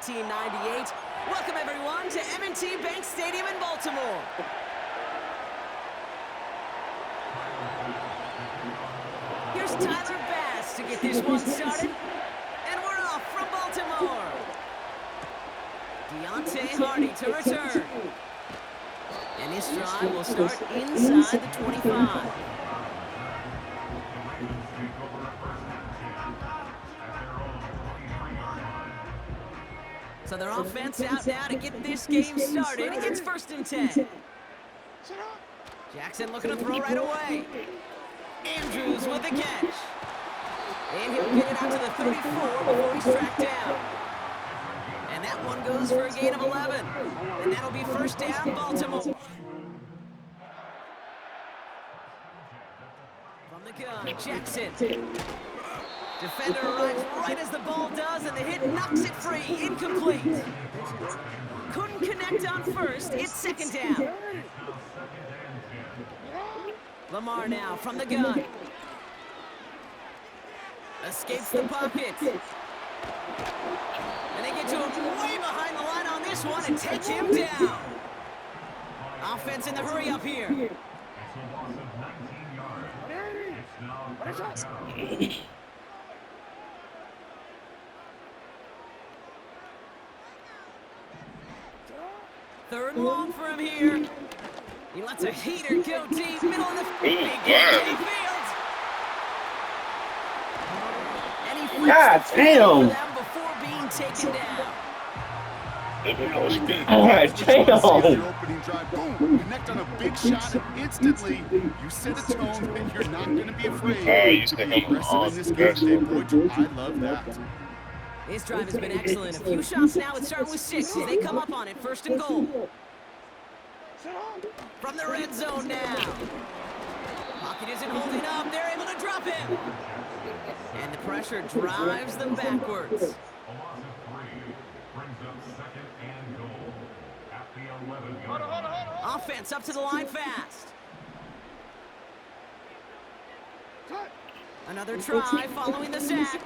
1998. Welcome, everyone, to M&T Bank Stadium in Baltimore. Here's Tyler Bass to get this one started. And we're off from Baltimore. Deontay Hardy to return. And this drive will start inside the 25. So their offense out now to get this game started. It's 1st and 10. Jackson looking to throw right away. Andrews with the catch. And he'll get it out to the 34 before he's tracked down. And that one goes for a gain of 11. And that'll be 1st down, Baltimore. From the gun, Jackson. Defender arrives right as the ball does, and the hit knocks it free. Incomplete. Couldn't connect on first. It's 2nd down. Lamar now from the gun. Escapes the pocket. And they get to him way behind the line on this one and take him down. Offense in the hurry up here. Third and long for him here. He lets a heater go deep, middle of the field. And he God damn! Before being taken down. God damn! Opening drive, boom, connect on a big shot, and instantly you set a tone that you're not going to be afraid to be aggressive in this game today. Boy, I love that. This drive has been excellent. A few shots now. It's starting with 6 as they come up on it. 1st and goal. From the red zone now. Pocket isn't holding up. They're able to drop him. And the pressure drives them backwards. Offense up to the line fast. Another try following the sack.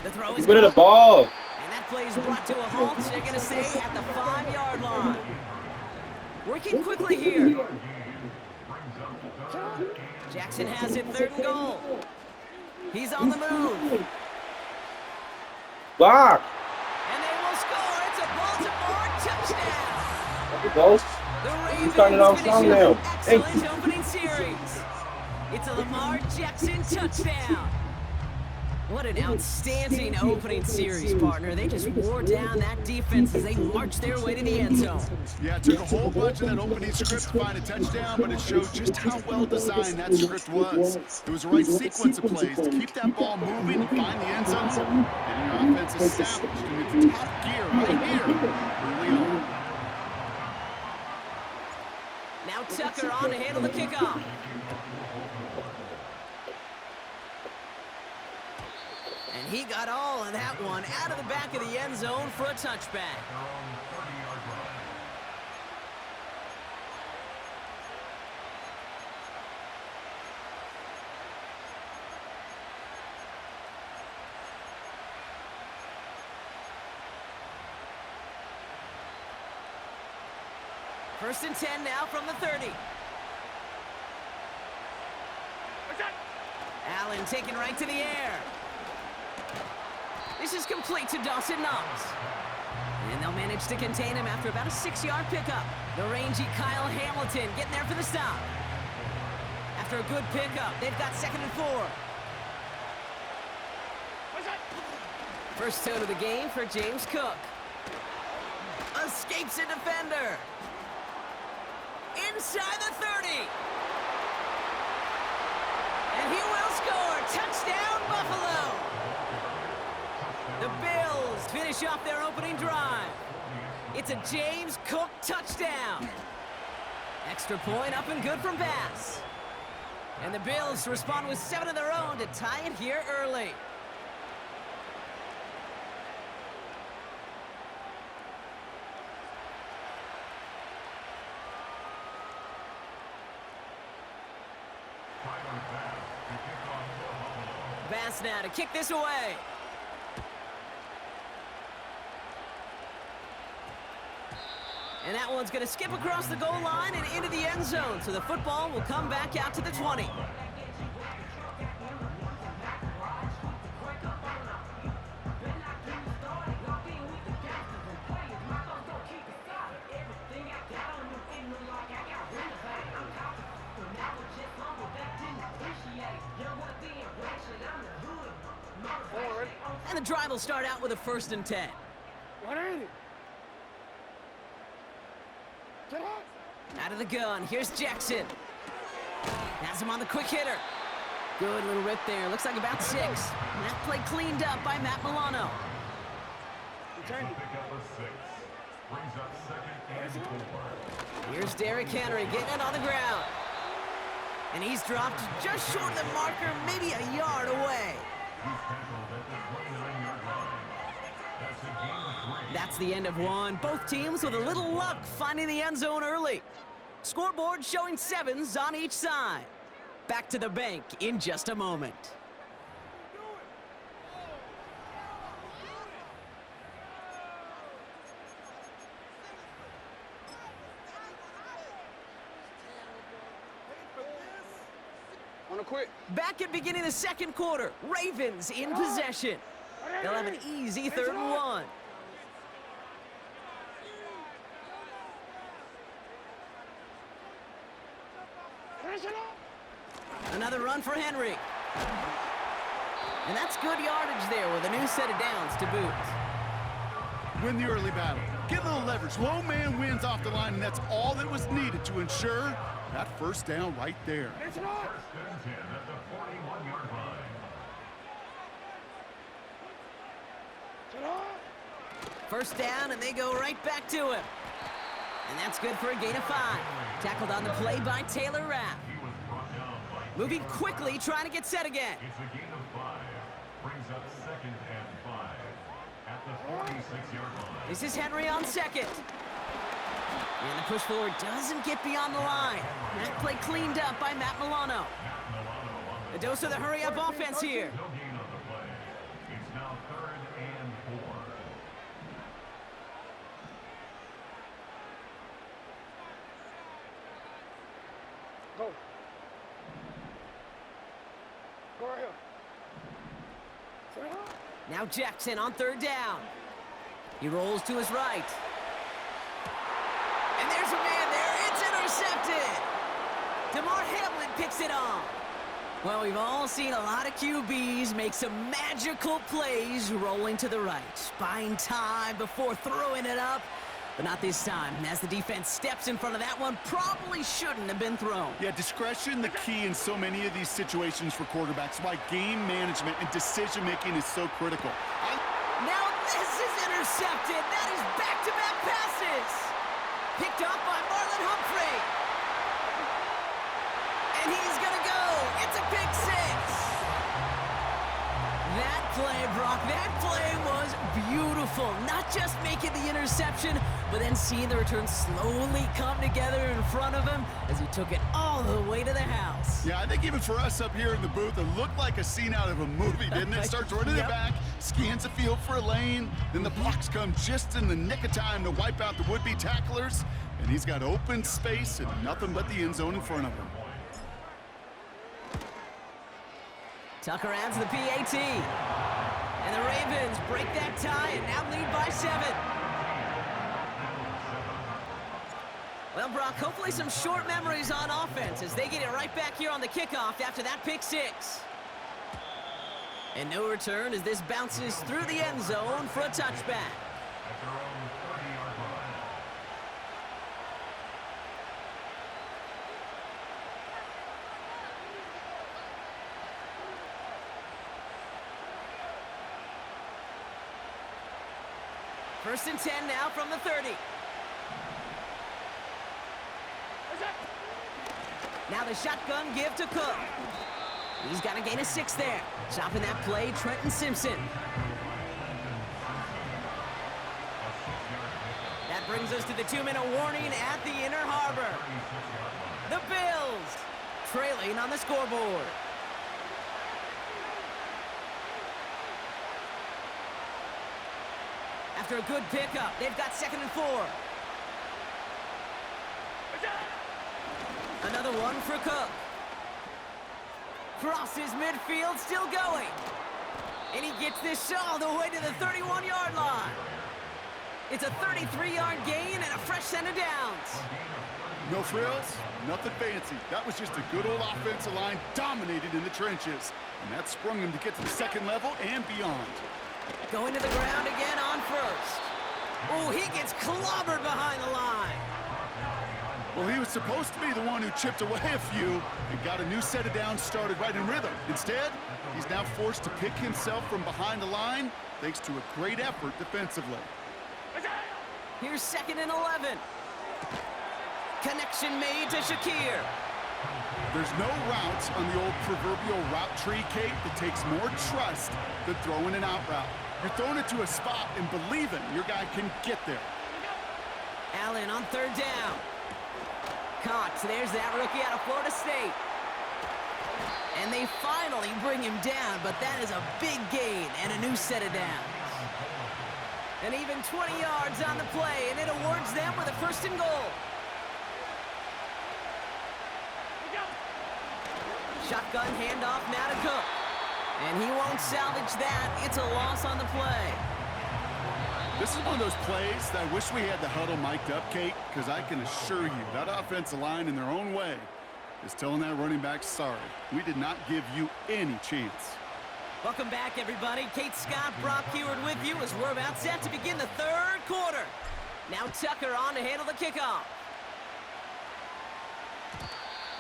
The throw is Good at the ball. And that play is brought to a halt. They're going to stay at the 5-yard line. Working quickly here. Jackson has it, 3rd and goal. He's on the move. Block. And they will score. It's a Baltimore touchdown. There we go. The Ravens started off strong finish now. an excellent opening series. It's a Lamar Jackson touchdown. What an outstanding opening series, partner. They just wore down that defense as they marched their way to the end zone. Yeah, it took a whole bunch of that opening script to find a touchdown, but it showed just how well designed that script was. It was the right sequence of plays to keep that ball moving and find the end zone. And your offense established in its top gear right here. Early on. Now Tucker on to handle the kickoff. And he got all of that one out of the back of the end zone for a touchback. First and 10 now from the 30. Allen taken right to the air. This is complete to Dawson Knox. And they'll manage to contain him after about a 6-yard pickup. The rangy Kyle Hamilton getting there for the stop. After a good pickup, they've got 2nd and 4. First toe to the game for James Cook. Escapes a defender. Inside the 30. And he will score. Touchdown, Buffalo. The Bills finish off their opening drive. It's a James Cook touchdown. Extra point up and good from Bass. And the Bills respond with 7 of their own to tie it here early. Bass now to kick this away. And that one's going to skip across the goal line and into the end zone, so the football will come back out to the 20. And the drive will start out with a 1st and 10. Out of the gun, here's Jackson. Has him on the quick hitter. Good little rip there, looks like about 6. And that play cleaned up by Matt Milano. Here's Derrick Henry getting it on the ground. And he's dropped just short of the marker, maybe a yard away. That's the end of one. Both teams with a little luck finding the end zone early. Scoreboard showing 7s on each side. Back to the bank in just a moment. Back at beginning of the 2nd quarter. Ravens in possession. They'll have an easy 3rd and 1. Another run for Henry. And that's good yardage there with a new set of downs to boot. Win the early battle. Get a little leverage. Low man wins off the line, and that's all that was needed to ensure that 1st down right there. First and 10 at the 41-yard line. 1st down, and they go right back to him. And that's good for a gain of 5. Tackled on the play by Taylor Rapp. Moving quickly, trying to get set again. It's a gain of 5. Brings up 2nd and 5 at the 46-yard line. This is Henry on 2nd. And the push forward doesn't get beyond the line. That play cleaned up by Matt Milano. A dose of the hurry-up offense here. No gain on the play. It's now 3rd and 4. Go. Go right here. Now Jackson on 3rd down. He rolls to his right. And there's a man there. It's intercepted. DeMar Hamlin picks it off. Well, we've all seen a lot of QBs make some magical plays rolling to the right, buying time before throwing it up. But not this time, as the defense steps in front of that one, probably shouldn't have been thrown. Yeah, discretion the key in so many of these situations for quarterbacks. Why game management and decision-making is so critical. Now this is intercepted. That is back-to-back passes. Picked up by Marlon Humphrey. And he's going to go. It's a pick 6. That play, Brock, that play was beautiful. Not just making the interception, but then seeing the return slowly come together in front of him as he took it all the way to the house. Yeah, I think even for us up here in the booth, it looked like a scene out of a movie, didn't it? Starts running it back, scans the field for a lane, then the blocks come just in the nick of time to wipe out the would-be tacklers, and he's got open space and nothing but the end zone in front of him. Tucker adds the PAT. And the Ravens break that tie and now lead by 7. Well, Brock, hopefully some short memories on offense as they get it right back here on the kickoff after that pick 6. And no return as this bounces through the end zone for a touchback. At their own 30-yard line. First and 10 now from the 30. Now the shotgun give to Cook. He's got a gain of 6 there. Chopping that play, Trenton Simpson. That brings us to the 2-minute warning at the Inner Harbor. The Bills trailing on the scoreboard. After a good pickup, they've got 2nd and 4. Another one for Cook. Crosses midfield, still going. And he gets this all the way to the 31-yard line. It's a 33-yard gain and a fresh set of downs. No frills, nothing fancy. That was just a good old offensive line dominated in the trenches. And that sprung him to get to the second level and beyond. Going to the ground again on first. Oh, he gets clobbered behind the line. Well, he was supposed to be the one who chipped away a few and got a new set of downs started right in rhythm. Instead, he's now forced to pick himself from behind the line thanks to a great effort defensively. Here's 2nd and 11. Connection made to Shakir. There's no route on the old proverbial route tree, Kate, that takes more trust than throwing an out route. You're throwing it to a spot and believing your guy can get there. Allen on 3rd down. Caught. There's that rookie out of Florida State. And they finally bring him down, but that is a big gain and a new set of downs. And even 20 yards on the play, and it awards them with a 1st and goal. Shotgun handoff now to Cook. And he won't salvage that. It's a loss on the play. This is one of those plays that I wish we had the huddle mic'd up, Kate, because I can assure you that offensive line in their own way is telling that running back, sorry, we did not give you any chance. Welcome back, everybody. Kate Scott, Brock Heward with you as we're about set to begin the 3rd quarter. Now Tucker on to handle the kickoff.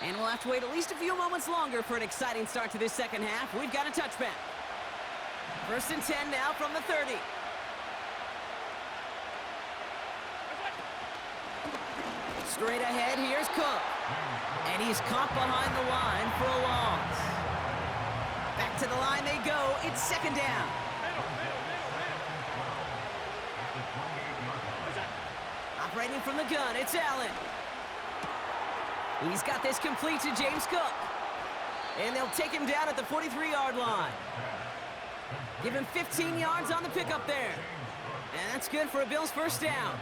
And we'll have to wait at least a few moments longer for an exciting start to this 2nd half. We've got a touchback. 1st and 10 now from the 30. Straight ahead, here's Cook. And he's caught behind the line for a loss. Back to the line they go. It's 2nd down. Operating from the gun, it's Allen. He's got this complete to James Cook. And they'll take him down at the 43-yard line. Give him 15 yards on the pickup there. And that's good for a Bills 1st down.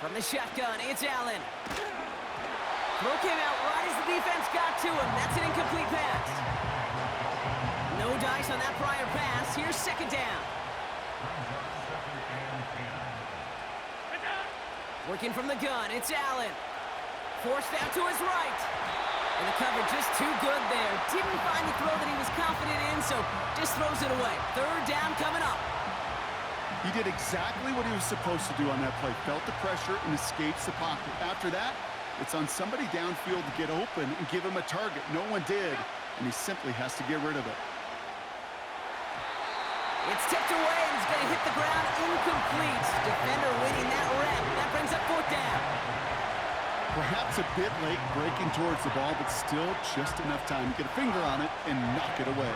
From the shotgun, it's Allen. Throw came out right as the defense got to him. That's an incomplete pass. No dice on that prior pass. Here's 2nd down. Working from the gun, it's Allen. Forced out to his right. And the coverage just too good there. Didn't find the throw that he was confident in, so just throws it away. 3rd down coming up. He did exactly what he was supposed to do on that play. Felt the pressure and escapes the pocket. After that, it's on somebody downfield to get open and give him a target. No one did, and he simply has to get rid of it. It's tipped away, and it's going to hit the ground incomplete. Defender winning that rep. That brings up 4th down. Perhaps a bit late breaking towards the ball, but still just enough time to get a finger on it and knock it away.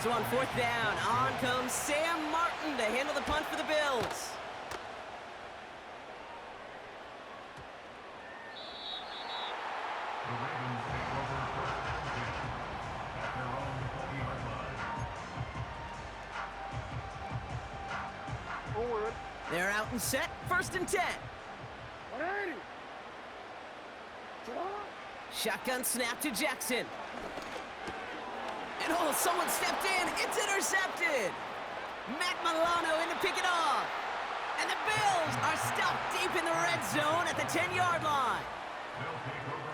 So on 4th down, on comes Sam Martin to handle the punt for the Bills. The Ravens take over 1st and 10 at their own 20-yard line. Forward. They're out and set. 1st and 10. 180. Shotgun snap to Jackson. And oh, someone stepped in. It's intercepted. Matt Milano in to pick it off. And the Bills are stopped deep in the red zone at the 10-yard line.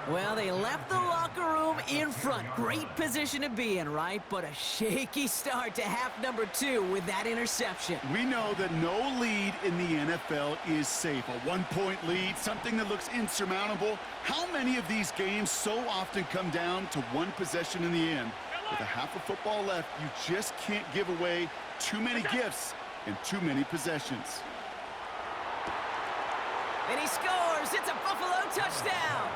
Well, they left the locker room in front. Great position to be in, right? But a shaky start to half number 2 with that interception. We know that no lead in the NFL is safe. A one-point lead, something that looks insurmountable. How many of these games so often come down to one possession in the end? With a half of football left, you just can't give away too many gifts and too many possessions. And he scores. It's a Buffalo touchdown.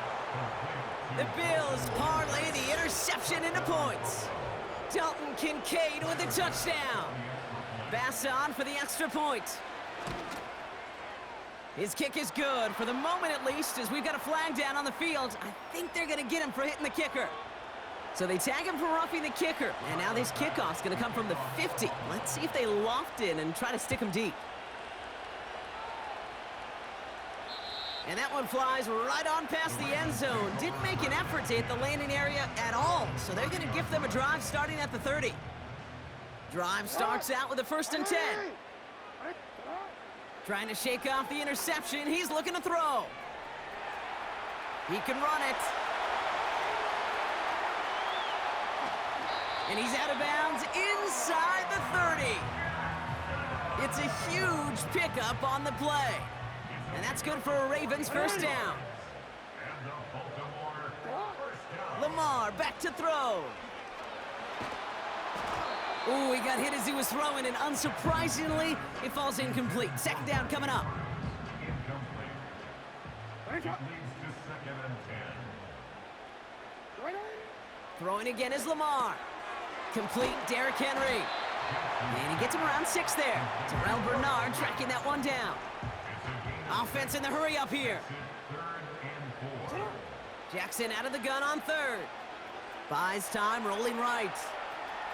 The Bills parlay the interception into points. Dalton Kincaid with the touchdown. Bass on for the extra point. His kick is good, for the moment at least, as we've got a flag down on the field. I think they're going to get him for hitting the kicker. So they tag him for roughing the kicker. And now this kickoff's going to come from the 50. Let's see if they loft in and try to stick him deep. And that one flies right on past the end zone. Didn't make an effort to hit the landing area at all. So they're going to gift them a drive starting at the 30. Drive starts out with a 1st and 10. Trying to shake off the interception. He's looking to throw. He can run it. And he's out of bounds inside the 30. It's a huge pickup on the play. And that's good for a Ravens 1st down. Lamar back to throw. Ooh, he got hit as he was throwing, and unsurprisingly, it falls incomplete. 2nd down coming up. Throwing again is Lamar. Complete, Derrick Henry. And he gets him around 6 there. Terrell Bernard tracking that one down. Offense in the hurry up here. Jackson out of the gun on 3rd. Buys time, rolling right.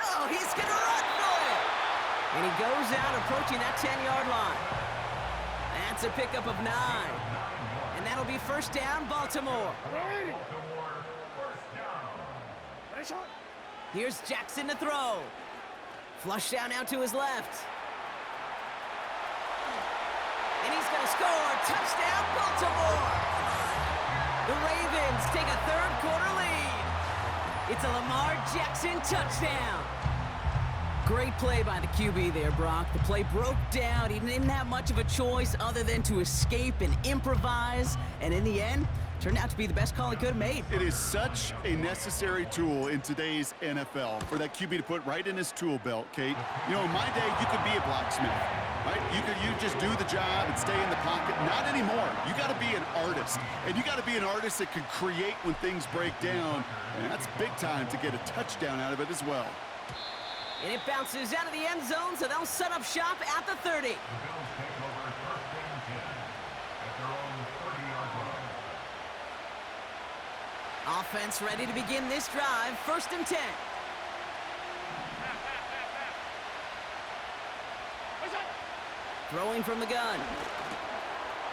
Oh, he's going to run for it. And he goes out approaching that 10-yard line. That's a pickup of 9. And that'll be 1st down, Baltimore. Here's Jackson to throw. Flush down out to his left. And he's going to score. Touchdown, Baltimore. The Ravens take a 3rd quarter lead. It's a Lamar Jackson touchdown. Great play by the QB there, Brock. The play broke down. He didn't have much of a choice other than to escape and improvise. And in the end, turned out to be the best call he could have made. It is such a necessary tool in today's NFL for that QB to put right in his tool belt, Kate. You know, in my day, you could be a blacksmith, right? You just do the job and stay in the pocket. Not anymore. You got to be an artist, and you got to be an artist that can create when things break down, and that's big time to get a touchdown out of it as well. And it bounces out of the end zone, so they'll set up shop at the 30. Offense ready to begin this drive. 1st and 10. Throwing from the gun.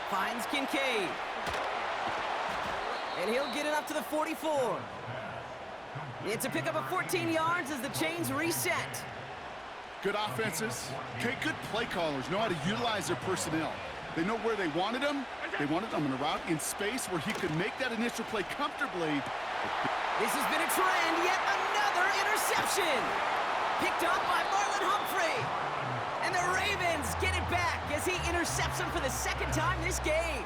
Finds Kincaid. And he'll get it up to the 44. It's a pickup of 14 yards as the chains reset. Good offenses. Okay, good play callers know how to utilize their personnel. They know where they wanted him. They wanted him in a route in space where he could make that initial play comfortably. This has been a trend. Yet another interception. Picked up by Marlon Humphrey. And the Ravens get it back as he intercepts him for the 2nd time this game.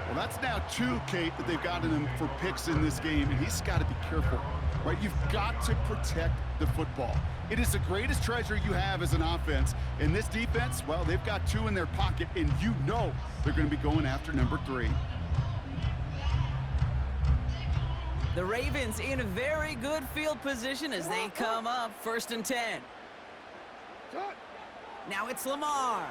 Well, that's now 2, Kate, that they've gotten him for picks in this game, and he's got to be careful, right? You've got to protect the football. It is the greatest treasure you have as an offense. And this defense, well, they've got 2 in their pocket, and you know they're going to be going after number 3. The Ravens in a very good field position as they come up 1st and 10. Now it's Lamar.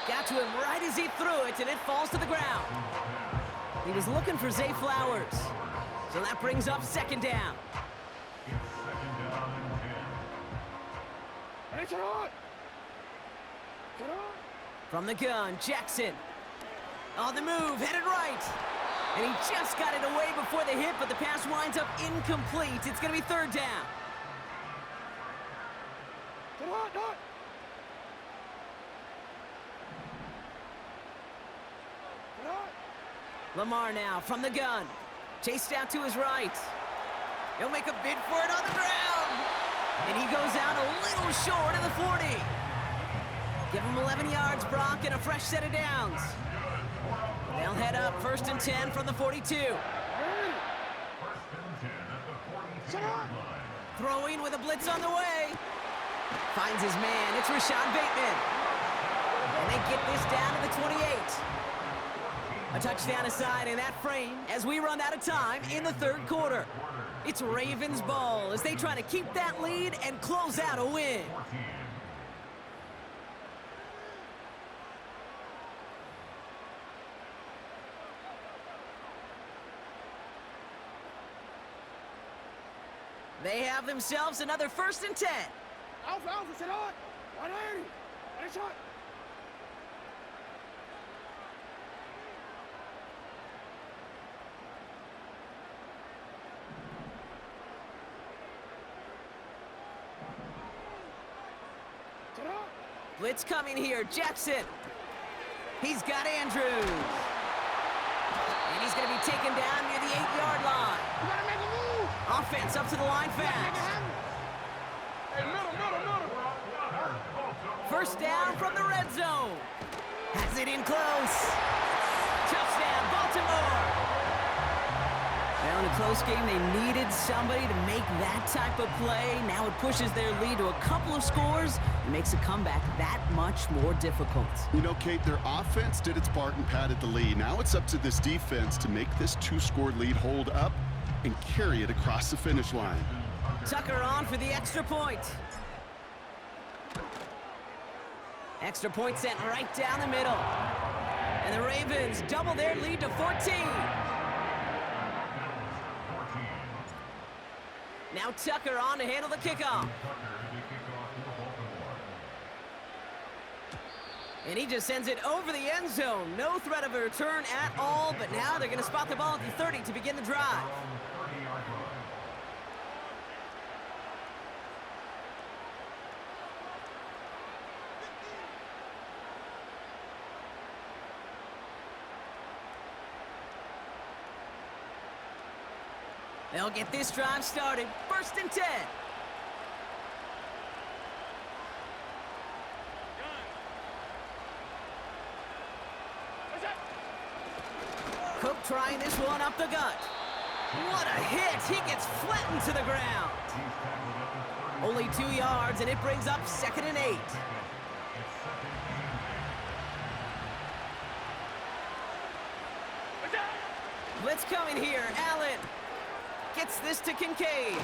Got to him right as he threw it, and it falls to the ground. He was looking for Zay Flowers. So that brings up 2nd down. From the gun, Jackson. On the move, headed right. And he just got it away before the hit, but the pass winds up incomplete. It's going to be 3rd down. Lamar now from the gun. Chased out to his right. He'll make a bid for it on the ground. And he goes out a little short of the 40. Give him 11 yards, Brock, and a fresh set of downs. They'll head up 1st and 10 from the 42. Throwing with a blitz on the way. Finds his man. It's Rashad Bateman. And they get this down to the 28. A touchdown aside in that frame as we run out of time in the 3rd quarter. It's Ravens ball as they try to keep that lead and close out a win. They have themselves another 1st and 10. Alpha, sit on. 180. Ready, shot. Sit on. Blitz coming here. Jackson. He's got Andrews. And he's going to be taken down near the 8-yard line. You gotta make a move. Offense up to the line Make it fast. happen. Hey, middle. 1st down from the red zone. Has it in close. Touchdown, Baltimore. Now in a close game, they needed somebody to make that type of play. Now it pushes their lead to a couple of scores and makes a comeback that much more difficult. You know, Kate, their offense did its part and padded the lead. Now it's up to this defense to make this 2-score lead hold up and carry it across the finish line. Tucker on for the extra point. Extra point sent right down the middle. And the Ravens double their lead to 14. Now Tucker on to handle the kickoff. And he just sends it over the end zone. No threat of a return at all, but now they're going to spot the ball at the 30 to begin the drive. They'll get this drive started. 1st and 10. Cook trying this one up the gut. What a hit. He gets flattened to the ground. Only 2 yards, and it brings up 2nd and 8. Blitz coming here. Allen gets this to Kincaid.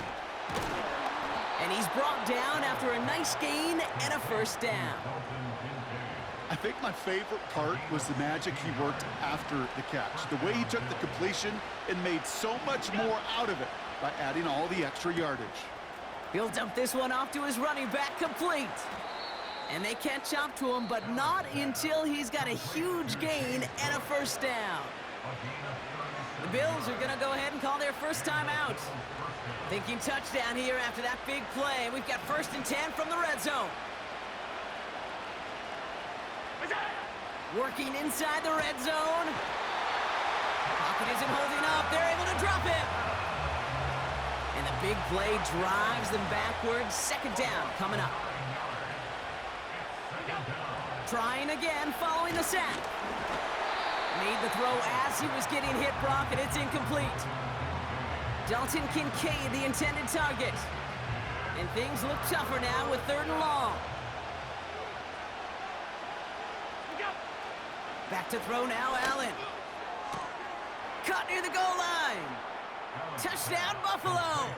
And he's brought down after a nice gain and a 1st down. I think my favorite part was the magic he worked after the catch. The way he took the completion and made so much more out of it by adding all the extra yardage. He'll dump this one off to his running back, complete. And they catch up to him, but not until he's got a huge gain and a 1st down. The Bills are going to go ahead and call their 1st time out. Thinking touchdown here after that big play. We've got 1st and 10 from the red zone. Working inside the red zone. Pocket isn't holding up. They're able to drop him. And the big play drives them backwards. 2nd down coming up. Trying again following the sack. Made the throw as he was getting hit, Brock, and it's incomplete. Dalton Kincaid, the intended target. And things look tougher now with 3rd and long. Back to throw now, Allen. Caught near the goal line. Touchdown, Buffalo.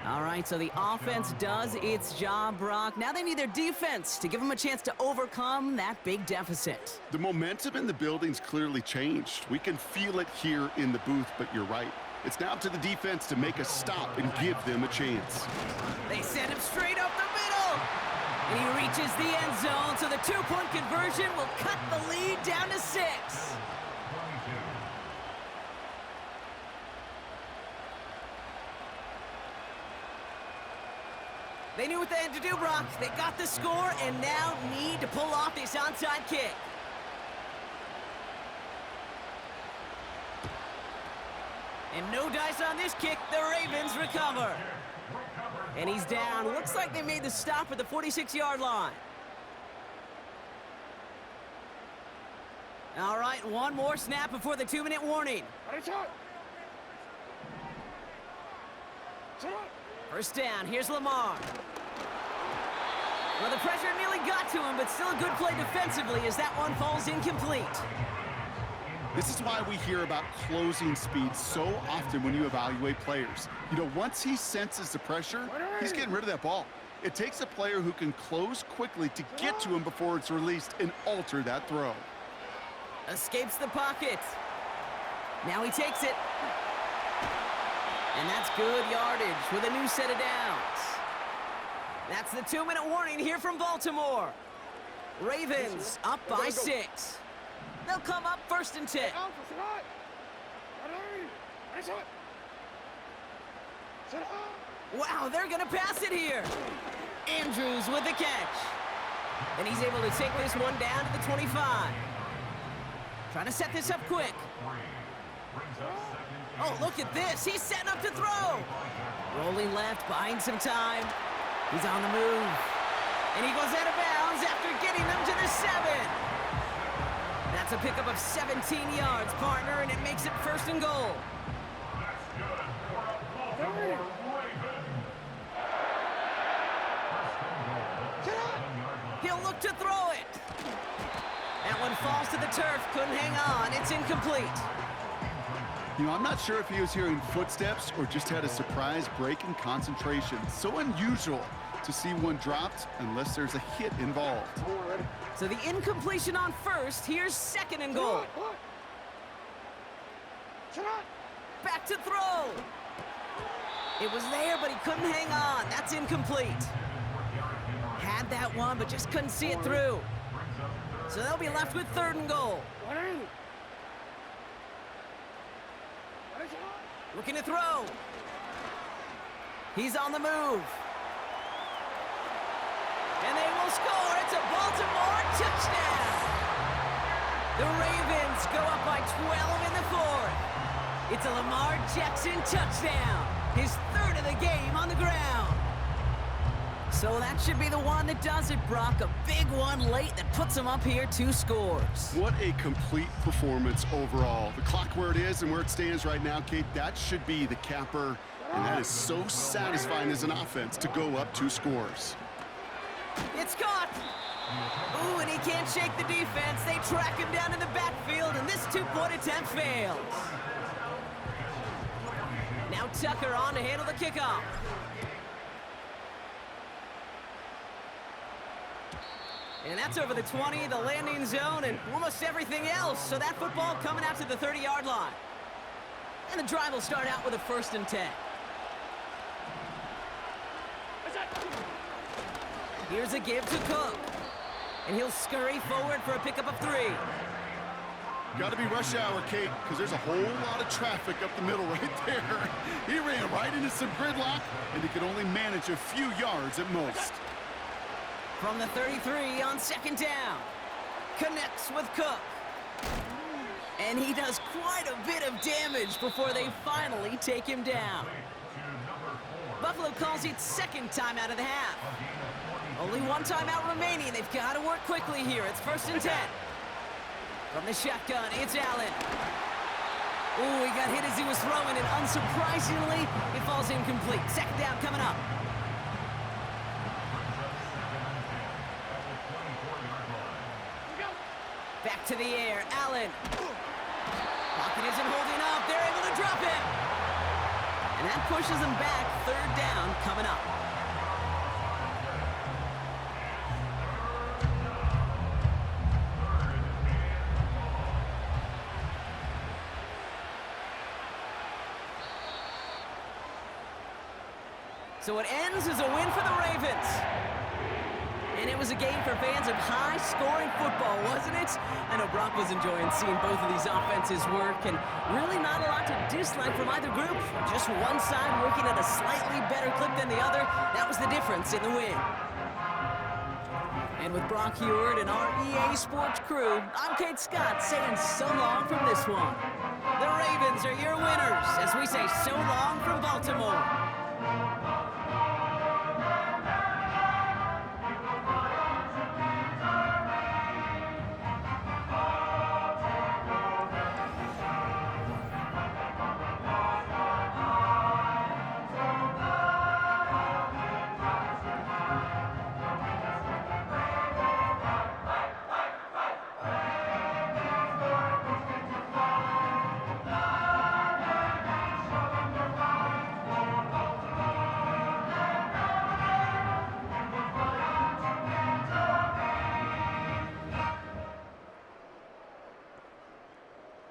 All right, so the offense does its job, Brock. Now they need their defense to give them a chance to overcome that big deficit. The momentum in the building's clearly changed. We can feel it here in the booth, but you're right. It's now up to the defense to make a stop and give them a chance. They send him straight up the middle. And he reaches the end zone, so the 2-point conversion will cut the lead down to 6. They knew what they had to do, Brock. They got the score and now need to pull off this onside kick. And no dice on this kick. The Ravens recover. And he's down. Looks like they made the stop at the 46-yard line. All right, one more snap before the 2-minute warning. Ready, shot. Sit on. 1st down, here's Lamar. Well, the pressure nearly got to him, but still a good play defensively as that one falls incomplete. This is why we hear about closing speed so often when you evaluate players. You know, once he senses the pressure, he's getting rid of that ball. It takes a player who can close quickly to get to him before it's released and alter that throw. Escapes the pocket. Now he takes it. And that's good yardage with a new set of downs. That's the 2-minute warning here from Baltimore. Ravens up by 6. They'll come up 1st and 10. Alpha, sit high. 180. Nice hit. Sit high. Wow, they're going to pass it here. Andrews with the catch. And he's able to take this one down to the 25. Trying to set this up quick. Oh, look at this. He's setting up to throw. Rolling left, buying some time. He's on the move. And he goes out of bounds after getting them to the 7. That's a pickup of 17 yards, partner, and it makes it 1st and goal. He'll look to throw it. That one falls to the turf. Couldn't hang on. It's incomplete. You know, I'm not sure if he was hearing footsteps or just had a surprise break in concentration. So unusual to see one dropped unless there's a hit involved. So the incompletion on 1st. Here's 2nd and goal. Back to throw. It was there, but he couldn't hang on. That's incomplete. Had that one, but just couldn't see it through. So they'll be left with 3rd and goal. Looking to throw. He's on the move. And they will score. It's a Baltimore touchdown. The Ravens go up by 12 in the 4th. It's a Lamar Jackson touchdown. His 3rd of the game on the ground. So that should be the one that does it, Brock. A big one late that puts him up here 2 scores. What a complete performance overall. The clock where it is and where it stands right now, Kate, that should be the capper. And that is so satisfying as an offense to go up 2 scores. It's caught. Ooh, and he can't shake the defense. They track him down in the backfield, and this 2-point attempt fails. Now Tucker on to handle the kickoff. And that's over the 20, the landing zone, and almost everything else. So that football coming out to the 30-yard line. And the drive will start out with a 1st and 10. Here's a give to Cook. And he'll scurry forward for a pickup of 3. Got to be rush hour, Kate, because there's a whole lot of traffic up the middle right there. He ran right into some gridlock, and he could only manage a few yards at most. From the 33 on 2nd down. Connects with Cook. And he does quite a bit of damage before they finally take him down. Buffalo calls it 2nd timeout of the half. Only 1 timeout remaining. They've got to work quickly here. It's 1st and 10. From the shotgun, it's Allen. Ooh, he got hit as he was throwing, and unsurprisingly, it falls incomplete. 2nd down coming up. Back to the air, Allen. Pocket isn't holding up. They're able to drop him. And that pushes them back. 3rd down coming up. So it ends as a win for the Ravens. And it was a game for fans of high-scoring football, wasn't it? I know Brock was enjoying seeing both of these offenses work, and really not a lot to dislike from either group. Just one side working at a slightly better clip than the other. That was the difference in the win. And with Brock Heward and our EA Sports crew, I'm Kate Scott saying so long from this one. The Ravens are your winners as we say so long from Baltimore.